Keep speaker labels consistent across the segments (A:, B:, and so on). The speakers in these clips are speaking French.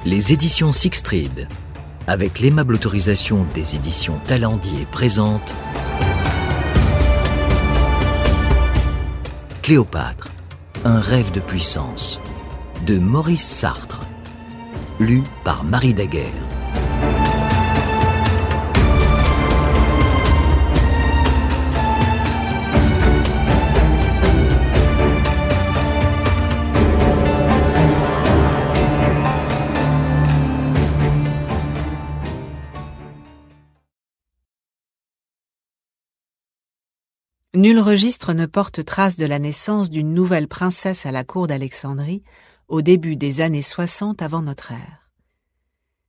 A: Les éditions Sixtrid, avec l'aimable autorisation des éditions Talendier, présentent Cléopâtre, un rêve de puissance, de Maurice Sartre, lu par Marie Daguerre.
B: Nul registre ne porte trace de la naissance d'une nouvelle princesse à la cour d'Alexandrie au début des années 60 avant notre ère.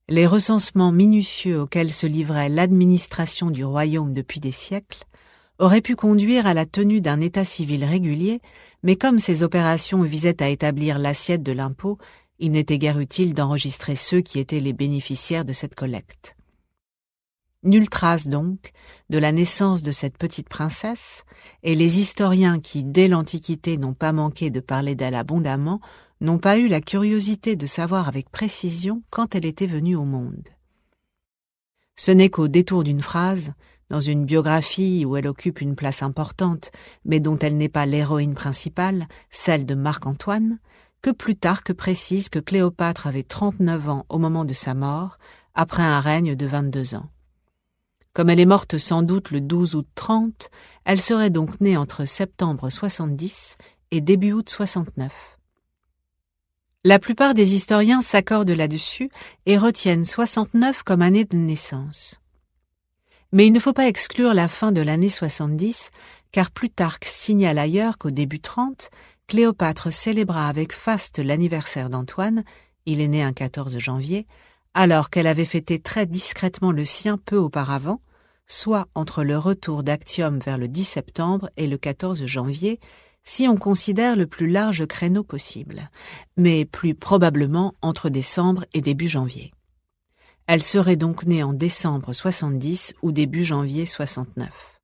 B: Les recensements minutieux auxquels se livrait l'administration du royaume depuis des siècles auraient pu conduire à la tenue d'un état civil régulier, mais comme ces opérations visaient à établir l'assiette de l'impôt, il n'était guère utile d'enregistrer ceux qui étaient les bénéficiaires de cette collecte. Nulle trace, donc, de la naissance de cette petite princesse, et les historiens qui, dès l'Antiquité, n'ont pas manqué de parler d'elle abondamment, n'ont pas eu la curiosité de savoir avec précision quand elle était venue au monde. Ce n'est qu'au détour d'une phrase, dans une biographie où elle occupe une place importante, mais dont elle n'est pas l'héroïne principale, celle de Marc-Antoine, que Plutarque précise que Cléopâtre avait 39 ans au moment de sa mort, après un règne de 22 ans. Comme elle est morte sans doute le 12 août 30, elle serait donc née entre septembre 70 et début août 69. La plupart des historiens s'accordent là-dessus et retiennent 69 comme année de naissance. Mais il ne faut pas exclure la fin de l'année 70, car Plutarque signale ailleurs qu'au début 30, Cléopâtre célébra avec faste l'anniversaire d'Antoine, il est né un 14 janvier, alors qu'elle avait fêté très discrètement le sien peu auparavant, soit entre le retour d'Actium vers le 10 septembre et le 14 janvier, si on considère le plus large créneau possible, mais plus probablement entre décembre et début janvier. Elle serait donc née en décembre 70 ou début janvier 69.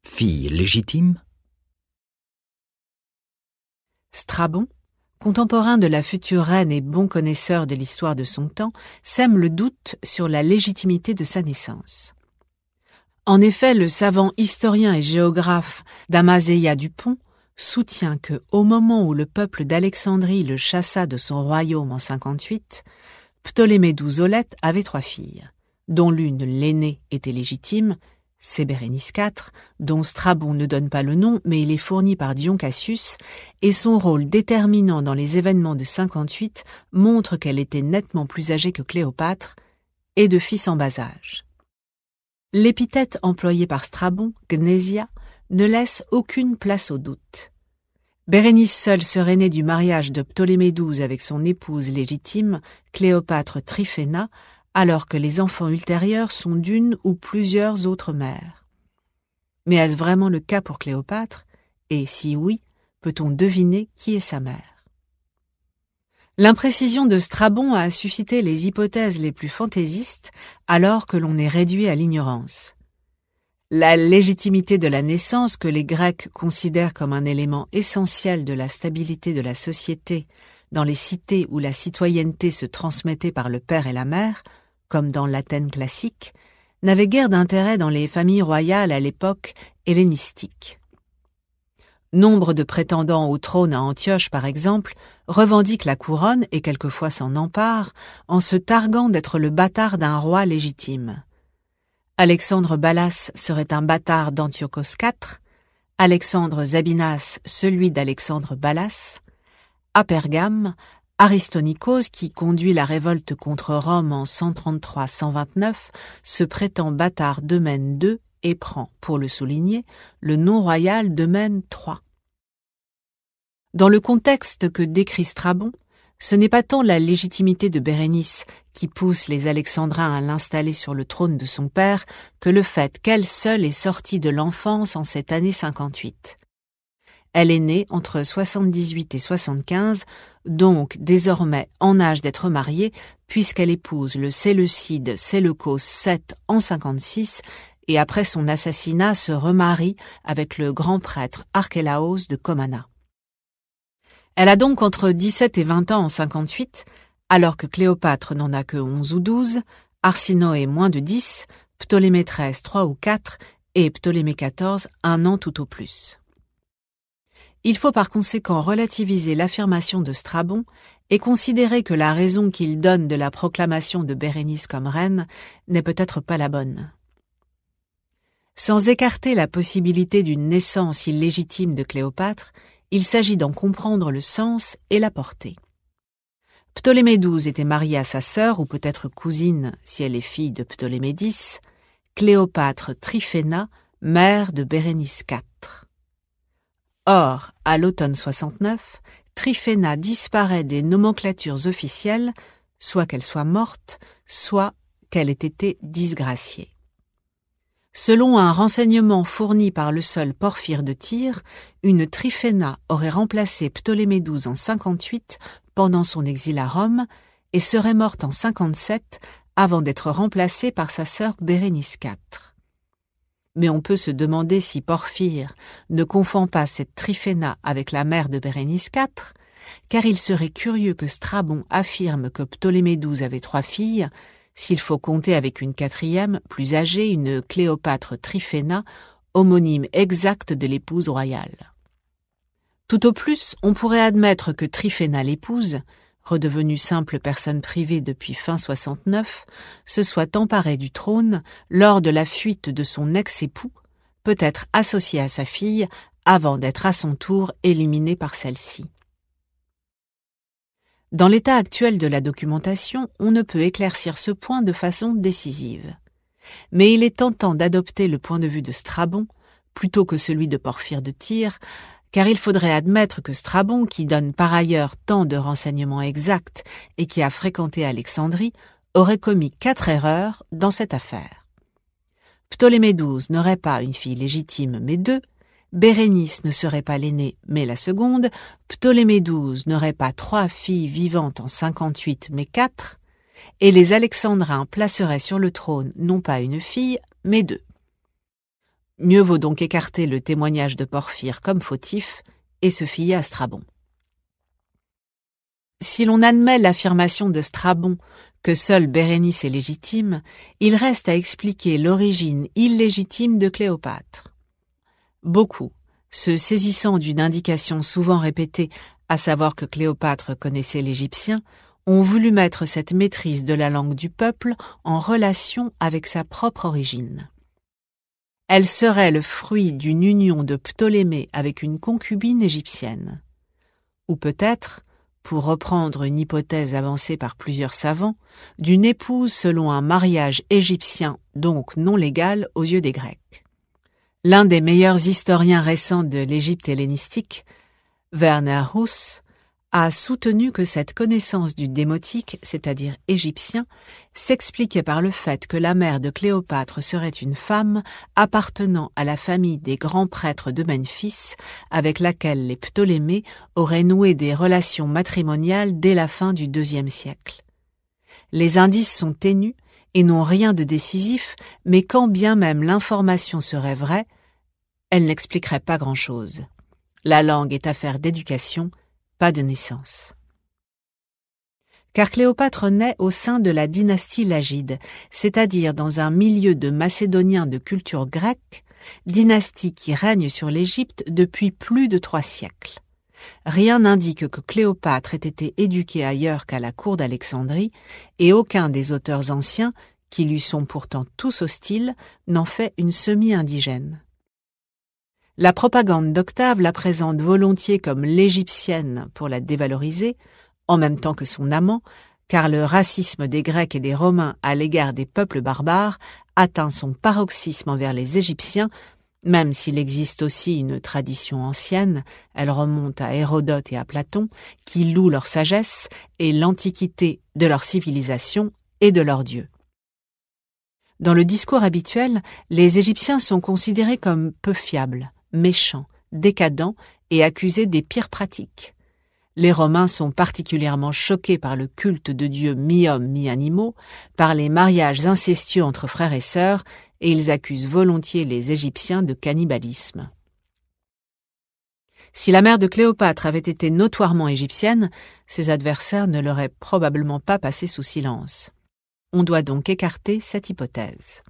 A: Fille légitime?
B: Strabon, contemporain de la future reine et bon connaisseur de l'histoire de son temps, sème le doute sur la légitimité de sa naissance. En effet, le savant historien et géographe Damaséia Dupont soutient que, au moment où le peuple d'Alexandrie le chassa de son royaume en 58, Ptolémée XII Aulète avait 3 filles, dont l'une, l'aînée, était légitime, c'est Bérénice IV, dont Strabon ne donne pas le nom, mais il est fourni par Dion Cassius, et son rôle déterminant dans les événements de 58 montre qu'elle était nettement plus âgée que Cléopâtre, et de fils en bas âge. L'épithète employée par Strabon, Gnésia, ne laisse aucune place au doute. Bérénice seule serait née du mariage de Ptolémée XII avec son épouse légitime, Cléopâtre Tryphéna, alors que les enfants ultérieurs sont d'une ou plusieurs autres mères. Mais est-ce vraiment le cas pour Cléopâtre? Et si oui, peut-on deviner qui est sa mère? L'imprécision de Strabon a suscité les hypothèses les plus fantaisistes alors que l'on est réduit à l'ignorance. La légitimité de la naissance, que les Grecs considèrent comme un élément essentiel de la stabilité de la société dans les cités où la citoyenneté se transmettait par le père et la mère, comme dans l'Athènes classique, n'avait guère d'intérêt dans les familles royales à l'époque hellénistique. Nombre de prétendants au trône à Antioche, par exemple, revendiquent la couronne et quelquefois s'en emparent en se targuant d'être le bâtard d'un roi légitime. Alexandre Balas serait un bâtard d'Antiochos IV, Alexandre Zabinas celui d'Alexandre Balas, à Pergame, Aristonicos, qui conduit la révolte contre Rome en 133-129, se prétend bâtard d'Eumène II et prend, pour le souligner, le nom royal d'Eumène III. Dans le contexte que décrit Strabon, ce n'est pas tant la légitimité de Bérénice qui pousse les Alexandrins à l'installer sur le trône de son père que le fait qu'elle seule est sortie de l'enfance en cette année 58. Elle est née entre 78 et 75, donc désormais en âge d'être mariée, puisqu'elle épouse le Séleucide Séleucos VII en 56 et après son assassinat se remarie avec le grand prêtre Archélaos de Comana. Elle a donc entre 17 et 20 ans en 58, alors que Cléopâtre n'en a que 11 ou 12, Arsinoé moins de 10, Ptolémée XIII 3 ou 4 et Ptolémée XIV 1 an tout au plus. Il faut par conséquent relativiser l'affirmation de Strabon et considérer que la raison qu'il donne de la proclamation de Bérénice comme reine n'est peut-être pas la bonne. Sans écarter la possibilité d'une naissance illégitime de Cléopâtre, il s'agit d'en comprendre le sens et la portée. Ptolémée XII était marié à sa sœur, ou peut-être cousine si elle est fille de Ptolémée X, Cléopâtre Tryphéna, mère de Bérénice IV. Or, à l'automne 69, Tryphéna disparaît des nomenclatures officielles, soit qu'elle soit morte, soit qu'elle ait été disgraciée. Selon un renseignement fourni par le seul Porphyre de Tyr, une Tryphéna aurait remplacé Ptolémée XII en 58 pendant son exil à Rome et serait morte en 57 avant d'être remplacée par sa sœur Bérénice IV. Mais on peut se demander si Porphyre ne confond pas cette Tryphéna avec la mère de Bérénice IV, car il serait curieux que Strabon affirme que Ptolémée XII avait 3 filles, s'il faut compter avec une 4e, plus âgée, une Cléopâtre Tryphéna, homonyme exact de l'épouse royale. Tout au plus, on pourrait admettre que Tryphéna l'épouse, redevenue simple personne privée depuis fin 69, se soit emparée du trône lors de la fuite de son ex-époux, peut-être associée à sa fille, avant d'être à son tour éliminée par celle-ci. Dans l'état actuel de la documentation, on ne peut éclaircir ce point de façon décisive. Mais il est tentant d'adopter le point de vue de Strabon, plutôt que celui de Porphyre de Tyr, car il faudrait admettre que Strabon, qui donne par ailleurs tant de renseignements exacts et qui a fréquenté Alexandrie, aurait commis 4 erreurs dans cette affaire. Ptolémée XII n'aurait pas une fille légitime mais 2, Bérénice ne serait pas l'aînée mais la seconde, Ptolémée XII n'aurait pas 3 filles vivantes en 58 mais 4, et les Alexandrins placeraient sur le trône non pas une fille mais 2. Mieux vaut donc écarter le témoignage de Porphyre comme fautif et se fier à Strabon. Si l'on admet l'affirmation de Strabon que seule Bérénice est légitime, il reste à expliquer l'origine illégitime de Cléopâtre. Beaucoup, se saisissant d'une indication souvent répétée, à savoir que Cléopâtre connaissait l'égyptien, ont voulu mettre cette maîtrise de la langue du peuple en relation avec sa propre origine. Elle serait le fruit d'une union de Ptolémée avec une concubine égyptienne. Ou peut-être, pour reprendre une hypothèse avancée par plusieurs savants, d'une épouse selon un mariage égyptien, donc non légal aux yeux des Grecs. L'un des meilleurs historiens récents de l'Égypte hellénistique, Werner Huss, a soutenu que cette connaissance du démotique, c'est-à-dire égyptien, s'expliquait par le fait que la mère de Cléopâtre serait une femme appartenant à la famille des grands prêtres de Memphis, avec laquelle les Ptolémées auraient noué des relations matrimoniales dès la fin du IIe siècle. Les indices sont ténus et n'ont rien de décisif, mais quand bien même l'information serait vraie, elle n'expliquerait pas grand-chose. La langue est affaire d'éducation, pas de naissance. Car Cléopâtre naît au sein de la dynastie Lagide, c'est-à-dire dans un milieu de Macédoniens de culture grecque, dynastie qui règne sur l'Égypte depuis plus de 3 siècles. Rien n'indique que Cléopâtre ait été éduquée ailleurs qu'à la cour d'Alexandrie, et aucun des auteurs anciens, qui lui sont pourtant tous hostiles, n'en fait une semi-indigène. La propagande d'Octave la présente volontiers comme l'égyptienne pour la dévaloriser, en même temps que son amant, car le racisme des Grecs et des Romains à l'égard des peuples barbares atteint son paroxysme envers les Égyptiens, même s'il existe aussi une tradition ancienne, elle remonte à Hérodote et à Platon, qui louent leur sagesse et l'antiquité de leur civilisation et de leurs dieux. Dans le discours habituel, les Égyptiens sont considérés comme peu fiables, méchants, décadents et accusés des pires pratiques. Les Romains sont particulièrement choqués par le culte de dieux mi-hommes, mi-animaux, par les mariages incestueux entre frères et sœurs, et ils accusent volontiers les Égyptiens de cannibalisme. Si la mère de Cléopâtre avait été notoirement égyptienne, ses adversaires ne l'auraient probablement pas passé sous silence. On doit donc écarter cette hypothèse.